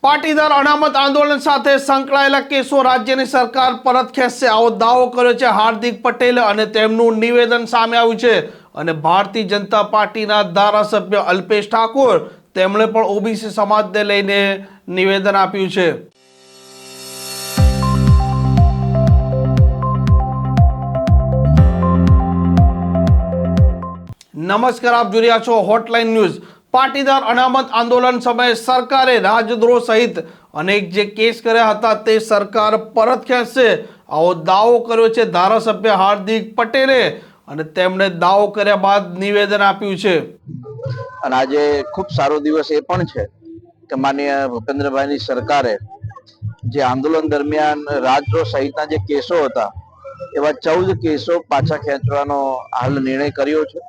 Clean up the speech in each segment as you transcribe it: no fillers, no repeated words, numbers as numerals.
પાટીદાર અનામત આંદોલન સાથે સંકળાયેલા કેસો રાજ્યની સરકાર પરત ખેંચશે આવો દાવો કર્યો છે હાર્દિક પટેલ અને તેમનું નિવેદન સામે આવ્યું છે અને ભારતીય જનતા પાર્ટીના ધારાસભ્ય અલ્પેશ ઠાકોર તેમણે પણ ઓબીસી સમાજને લઈને નિવેદન આપ્યું છે। નમસ્કાર, આપ જોઈ રહ્યા છો હોટલાઇન ન્યૂઝ। પાટીદાર અનામત આંદોલન સમયે સરકારે રાજદ્રોહ સહિત અનેક જે કેસ કર્યા હતા તે સરકાર પરત ખેંચશે આવો દાવો કર્યો છે ધારાસભ્ય હાર્દિક પટેલે અને તેમણે દાવો કર્યા બાદ નિવેદન આપ્યું છે। અને આજે ખૂબ સારો દિવસ એ પણ છે કે માનનીય ભૂપેન્દ્રભાઈની સરકારે જે આંદોલન દરમિયાન રાજદ્રોહ સહિતના જે કેસો હતા એવા 14 કેસો પાછા ખેંચવાનો હાલ નિર્ણય કર્યો છે।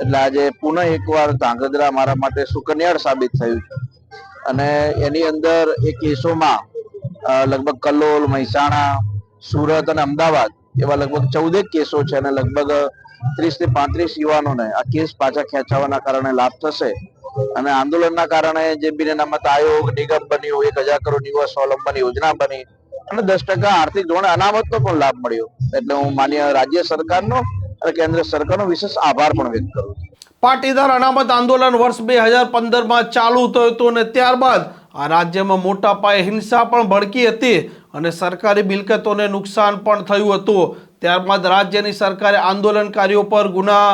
એટલે આજે પુનઃ એકવાર ધાંગધ્રા મારા માટે સુકન્યાળ સાબિત થયું છે અને એની અંદર એ કેસોમાં લગભગ કલોલ, મહેસાણા, સુરત અને અમદાવાદ એવા લગભગ 14 કેસો છે અને લગભગ 30 થી 35 યુવાનોને આ કેસ પાછા ખેંચાવાના કારણે લાભ થશે અને આંદોલનના કારણે જે બિન અનામત આયોગ નિગમ બન્યો, 1000 કરોડ યુવા સ્વાવલંબન યોજના બની અને 10% આર્થિક ધોરણે અનામતનો પણ લાભ મળ્યો। એટલે હું માન્ય રાજ્ય સરકારનો અને કેન્દ્ર સરકારનો વિશેષ આભાર પણ વ્યક્ત કરું છું। પાટીદાર અનામત આંદોલન વર્ષ 2015માં ચાલુ થયું હતું અને ત્યારબાદ આ રાજ્યમાં મોટા પાયે હિંસા પણ ભડકી હતી અને સરકારી મિલકતોને નુકસાન પણ થયું હતું। ત્યારબાદ રાજ્યની સરકારે આંદોલનકારીઓ પર ગુના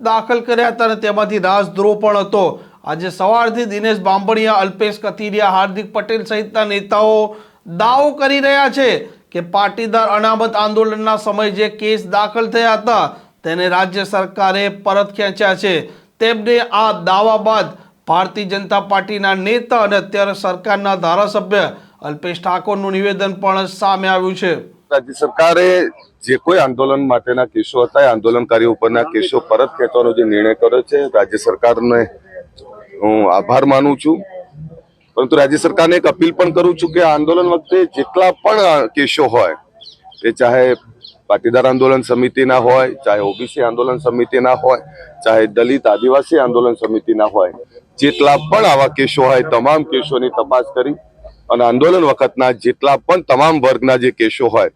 દાખલ કર્યા હતા અને તેમાંથી રાજદ્રોહ પણ હતો। આજે સવારથી દિનેશ બાંભણિયા, અલ્પેશ કથિરિયા, હાર્દિક પટેલ સહિતના નેતાઓ દાવો કરી રહ્યા છે કે પાટીદાર અનામત આંદોલનના સમયે જે કેસ દાખલ થયા હતા તેને રાજ્ય સરકારે પરત ખેંચ્યા છે। તેમને આ દાવા બાદ ભારતીય જનતા પાર્ટીના નેતા અને અત્યારે સરકારના ધારાસભ્ય અલ્પેશ ઠાકોરનું નિવેદન પણ સામે આવ્યું છે। રાજ્ય સરકારે જે કોઈ આંદોલન માટેના કેસો હતા આંદોલનકારીઓ ઉપરના કેસો પરત ખેંચવાનો જે નિર્ણય કર્યો છે રાજ્ય સરકારને હું આભાર માનું છું। પરંતુ રાજ્ય સરકારને એક અપીલ પણ કરું છું કે આંદોલન વખતે જેટલા પણ કેસો હોય એ ચાહે પાટીદાર આંદોલન સમિતિના હોય, ચાહે ઓબીસી આંદોલન સમિતિના હોય, ચાહે દલિત આદિવાસી આંદોલન સમિતિના હોય, જેટલા પણ આવા કેસો હોય તમામ કેસોની તપાસ કરી અને આંદોલન વખતના જેટલા પણ તમામ વર્ગના જે કેસો હોય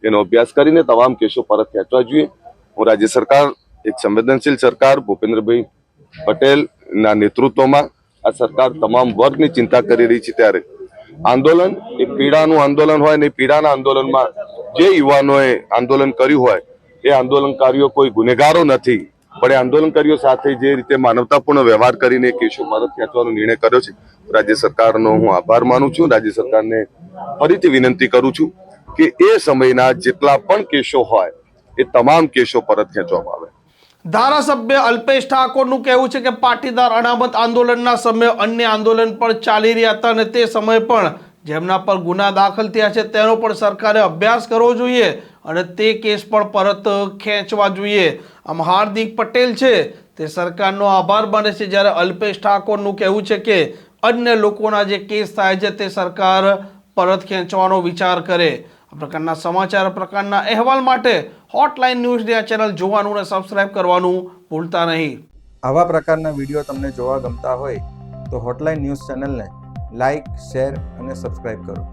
એનો અભ્યાસ કરીને તમામ કેસો પરત ખેંચવા જોઈએ। હું રાજ્ય સરકાર એક સંવેદનશીલ સરકાર ભૂપેન્દ્રભાઈ પટેલના નેતૃત્વમાં આ સરકાર તમામ વર્ગની ચિંતા કરી રહી છે ત્યારે આંદોલન એ પીડાનું આંદોલન હોય ને પીડાના આંદોલનમાં જે યુવાનોએ આંદોલન કર્યું હોય એ આંદોલનકારીઓ કોઈ ગુનેગારો નથી પણ એ આંદોલનકારીઓ સાથે જે રીતે માનવતાપૂર્ણ વ્યવહાર કરીને કેસો પરત ખેંચવાનો નિર્ણય કર્યો છે રાજ્ય સરકારનો હું આભાર માનું છું। રાજ્ય સરકારને ફરીથી વિનંતી કરું છું કે એ સમયના જેટલા પણ કેસો હોય એ તમામ કેસો પરત ખેંચવામાં આવે। ધારાસભ્ય અલ્પેશ ઠાકોરનું કહેવું છે કે પાટીદાર અનામત આંદોલનના સમયે અન્ય આંદોલન પણ ચાલી રહ્યા હતા અને તે સમયે પણ જેમના પર ગુના દાખલ થયા છે તેનો પણ સરકારે અભ્યાસ કરવો જોઈએ અને તે કેસ પણ પરત ખેંચવા જોઈએ। આમ હાર્દિક પટેલ છે તે સરકારનો આભાર માને છે જ્યારે અલ્પેશ ઠાકોરનું કહેવું છે કે અન્ય લોકોના જે કેસ થાય છે તે સરકાર પરત ખેંચવાનો વિચાર કરે। આ પ્રકારના સમાચાર, આ પ્રકારના અહેવાલ માટે હોટલાઇન ન્યૂઝની આ ચેનલ જોવાનું અને સબસ્ક્રાઇબ કરવાનું ભૂલતા નહીં। આવા પ્રકારના વિડીયો તમને જોવા ગમતા હોય તો હોટલાઇન ન્યૂઝ ચેનલને લાઇક, શેર અને સબસ્ક્રાઇબ કરો।